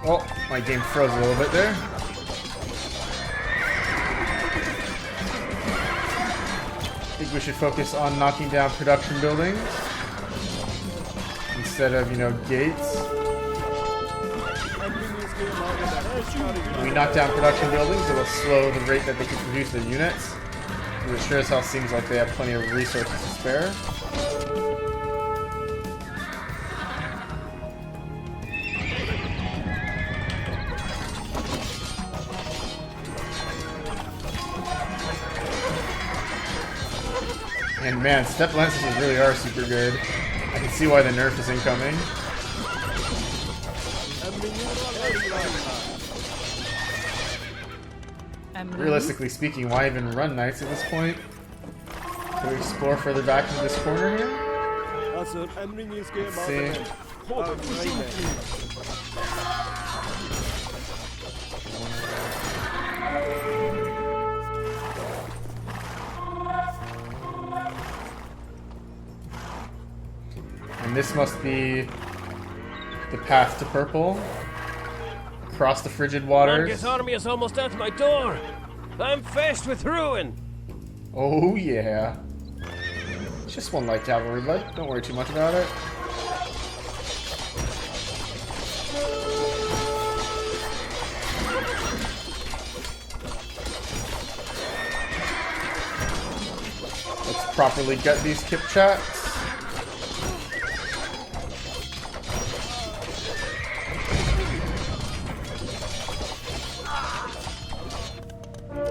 Oh, my game froze a little bit there. I think we should focus on knocking down production buildings instead of, you know, gates. When we knock down production buildings, it will slow the rate that they can produce their units. It sure as hell seems like they have plenty of resources to spare. And man, step lenses really are super good. I can see why the nerf is incoming. Realistically speaking, why even run knights at this point? Can we explore further back into this corner here? Let's see. And this must be the path to purple. Across the frigid waters. Marcus' army is almost at my door. I'm faced with ruin. Oh yeah. It's just 1 light cavalry, bud. Don't worry too much about it. Let's properly gut these Kipchaks.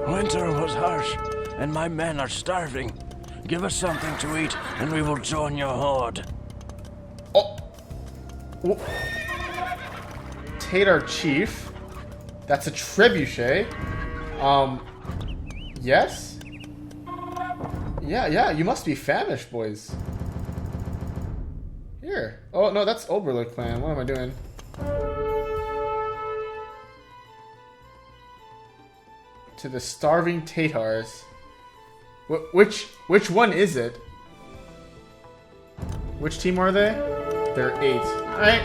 Winter was harsh, and my men are starving. Give us something to eat, and we will join your horde. Oh! Wh- Tatar Chief. That's a trebuchet. Yes? Yeah, you must be famished, boys. Here. Oh, no, that's Oberlich clan. What am I doing? To the starving Tatars. Which one is it? Which team are they? They're 8. Alright.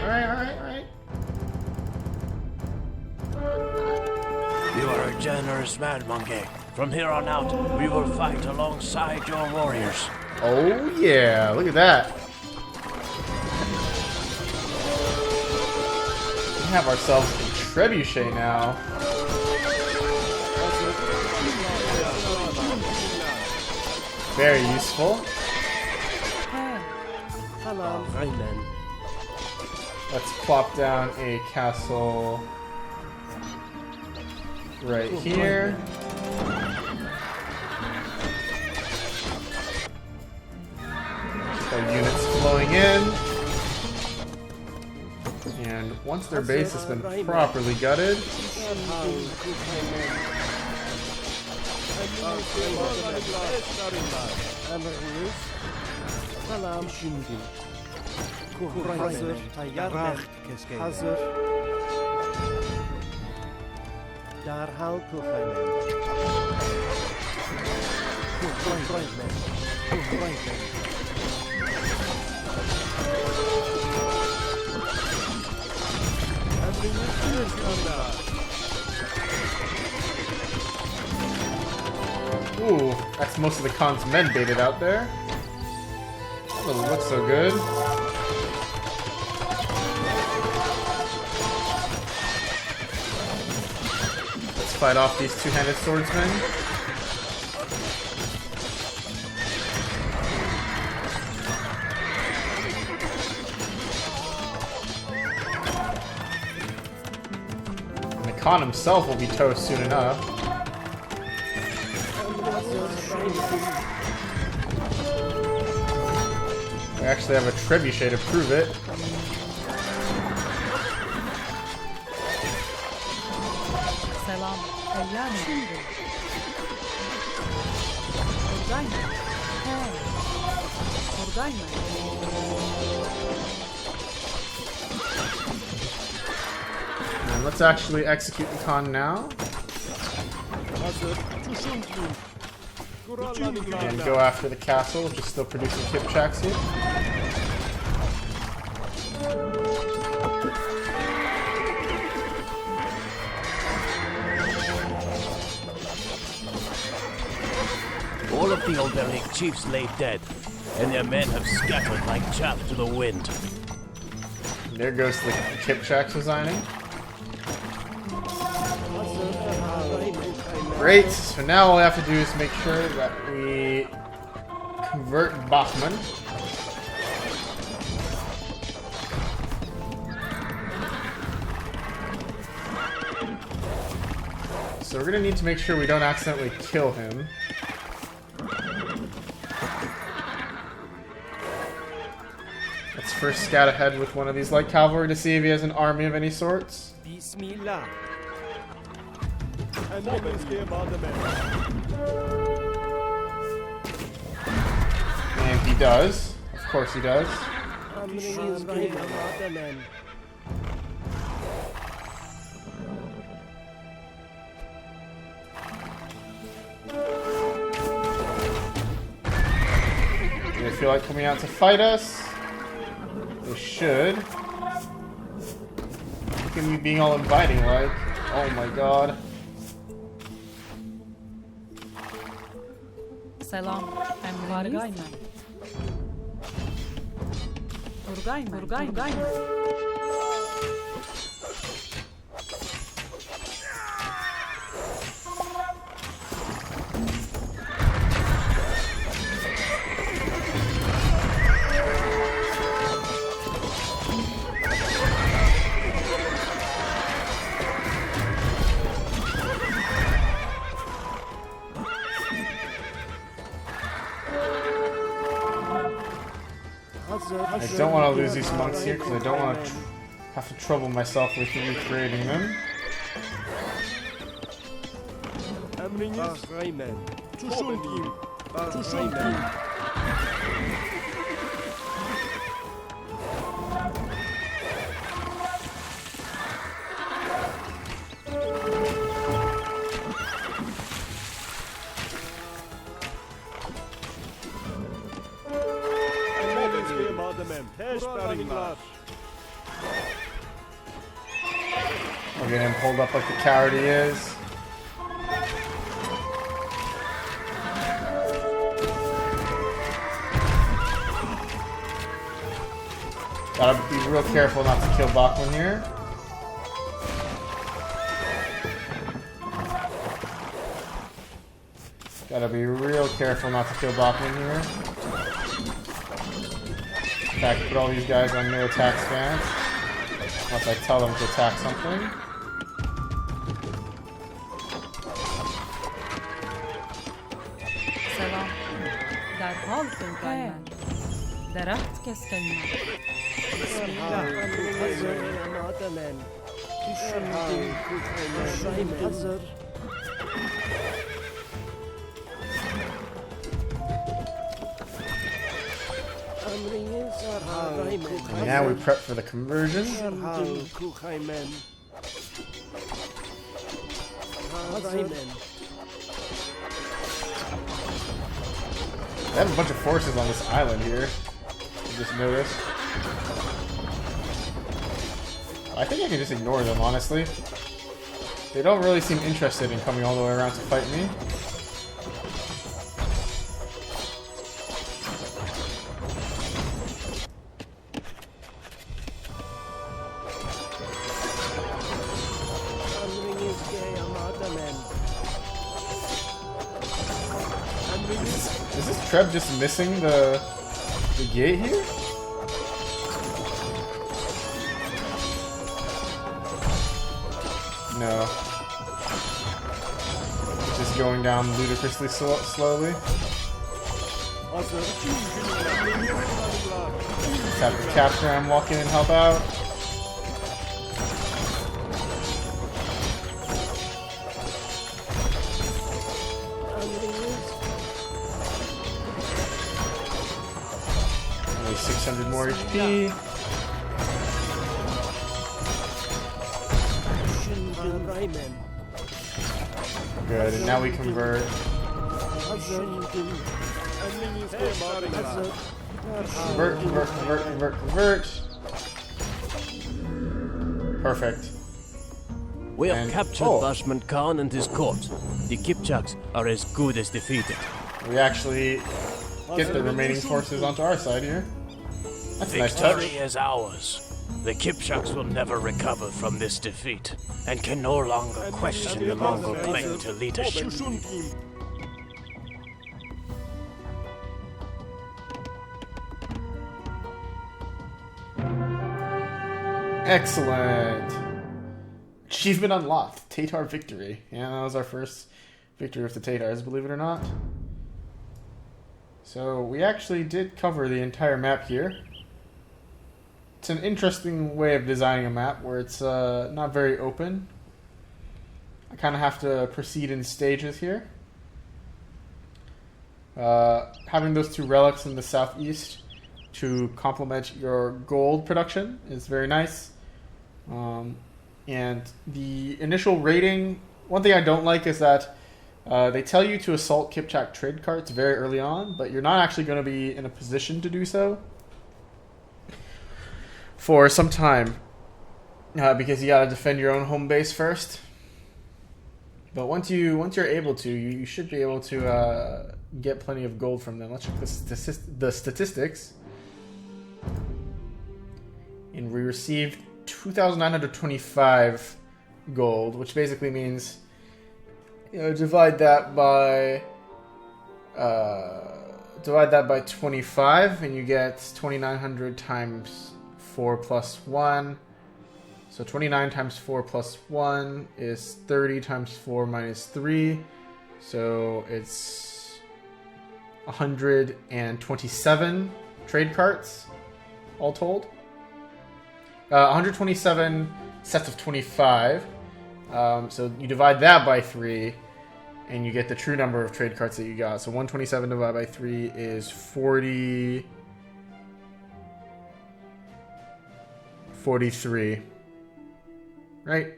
You are a generous man, Monkey. From here on out, we will fight alongside your warriors. Oh yeah, look at that. We have ourselves a trebuchet now. Very useful. Hello. Rheinland. Let's plop down a castle right here. Keep our units flowing in. And once their base has been properly gutted, Hazır. Tayyar. Hazır. Derhal Kuhaymen. ooh, that's most of the Khan's men baited out there. Doesn't look so good. Let's fight off these two-handed swordsmen. And the Khan himself will be toast soon enough. We actually have a trebuchet to prove it. Selam. Tayyar şimdi. Buradayım. He. Buradayım. And let's actually execute the Khan now. And go after the castle, which is still producing Kipchaks here. All of the Oberlich chiefs lay dead, and their men have scattered like chaff to the wind. And there goes the Kipchaks resigning. Great, so now all we have to do is make sure that we convert Bachman. So we're gonna need to make sure we don't accidentally kill him. Let's first scout ahead with one of these light cavalry to see if he has an army of any sorts. Bismillah. And he does. Of course he does. Do they feel like coming out to fight us? They should. Look at me being all inviting like. Oh my god. Selam. Emriniz. Buradayım. Hazır. I don't want to lose these monks here because I don't want to have to trouble myself with recreating them. We're getting him pulled up like the coward he is. Gotta be real careful not to kill Bachman here. Gotta be real careful not to kill Bachman here. In fact, put all these guys on no attack stance. Once I tell them to attack something. Selam. Derhal Kurgaymen. Deraht Keskaymen. hazır. And now we prep for the conversion. They have a bunch of forces on this island here. You just noticed. I think I can just ignore them, honestly. They don't really seem interested in coming all the way around to fight me. Is this Treb just missing the gate here? No. It's just going down ludicrously slowly. Just have to capture him, walk in and help out. Only 600 more HP. Good, and now we convert. Convert. Perfect. We have And- captured oh. Bashman Khan and his court. The Kipchaks are as good as defeated. We actually get the remaining forces onto our side here. That's a nice touch. Victory is ours. The Kipchaks will never recover from this defeat, and can no longer question the Mongol claim to leadership. Excellent. Achievement unlocked. Tatar victory. Yeah, that was our first victory with the Tatars, believe it or not. So we actually did cover the entire map here. It's an interesting way of designing a map where it's not very open. I kind of have to proceed in stages here. Having those two relics in the southeast to complement your gold production is very nice. And the initial rating, one thing I don't like is that they tell you to assault Kipchak trade carts very early on, but you're not actually going to be in a position to do so for some time, because you got to defend your own home base first. But once you're able to, you should be able to get plenty of gold from them. Let's check the statistics. And we received 2,925 gold, which basically means, divide that by 25, and you get 2,900 times 4 plus 1. So 29 times 4 plus 1 is 30 times 4 minus 3. So it's 127 trade carts. all told. 127 sets of 25. So you divide that by 3, and you get the true number of trade cards that you got. So 127 divided by 3 is 43. Right?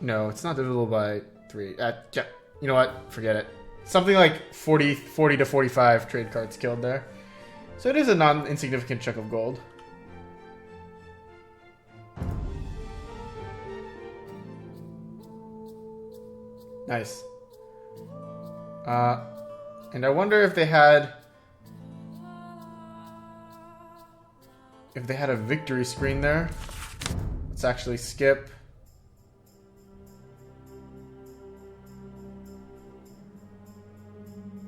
No, it's not divisible by 3. Yeah, you know what? Forget it. Something like 40 to 45 trade cards killed there. So it is a non-insignificant chunk of gold. Nice. And I wonder if they had a victory screen there. Let's actually skip.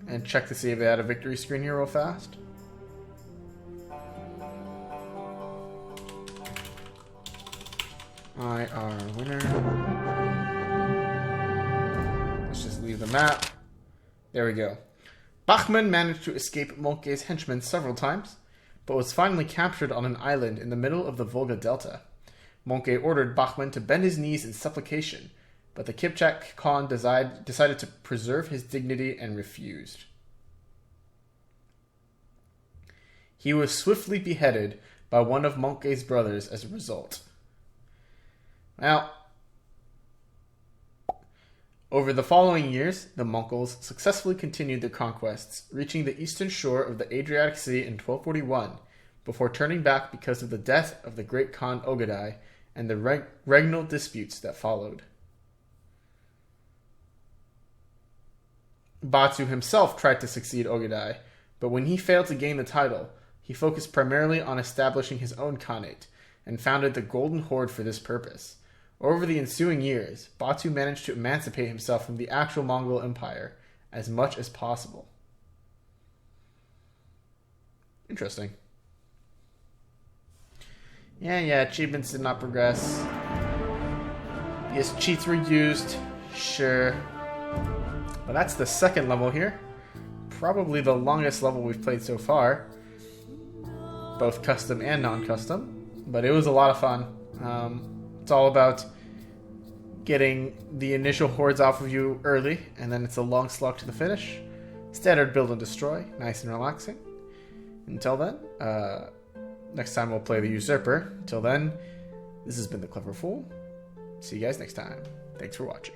And check to see if they had a victory screen here real fast. IR winner. Let's just leave the map. There we go. Bachmann managed to escape Moltke's henchmen several times, but was finally captured on an island in the middle of the Volga Delta. Moltke ordered Bachmann to bend his knees in supplication, but the Kipchak Khan decided to preserve his dignity and refused. He was swiftly beheaded by one of Moltke's brothers as a result. Now, over the following years, the Mongols successfully continued their conquests, reaching the eastern shore of the Adriatic Sea in 1241, before turning back because of the death of the great Khan Ogadai and the regnal disputes that followed. Batu himself tried to succeed Ogadai, but when he failed to gain the title, he focused primarily on establishing his own Khanate, and founded the Golden Horde for this purpose. Over the ensuing years, Batu managed to emancipate himself from the actual Mongol Empire as much as possible. Interesting. Yeah, achievements did not progress. Yes, cheats were used, sure. But that's the second level here. Probably the longest level we've played so far. Both custom and non-custom. But it was a lot of fun. It's all about getting the initial hordes off of you early, and then it's a long slog to the finish. Standard build and destroy. Nice and relaxing. Until then, next time we'll play the Usurper. Until then, this has been the Clever Fool. See you guys next time. Thanks for watching.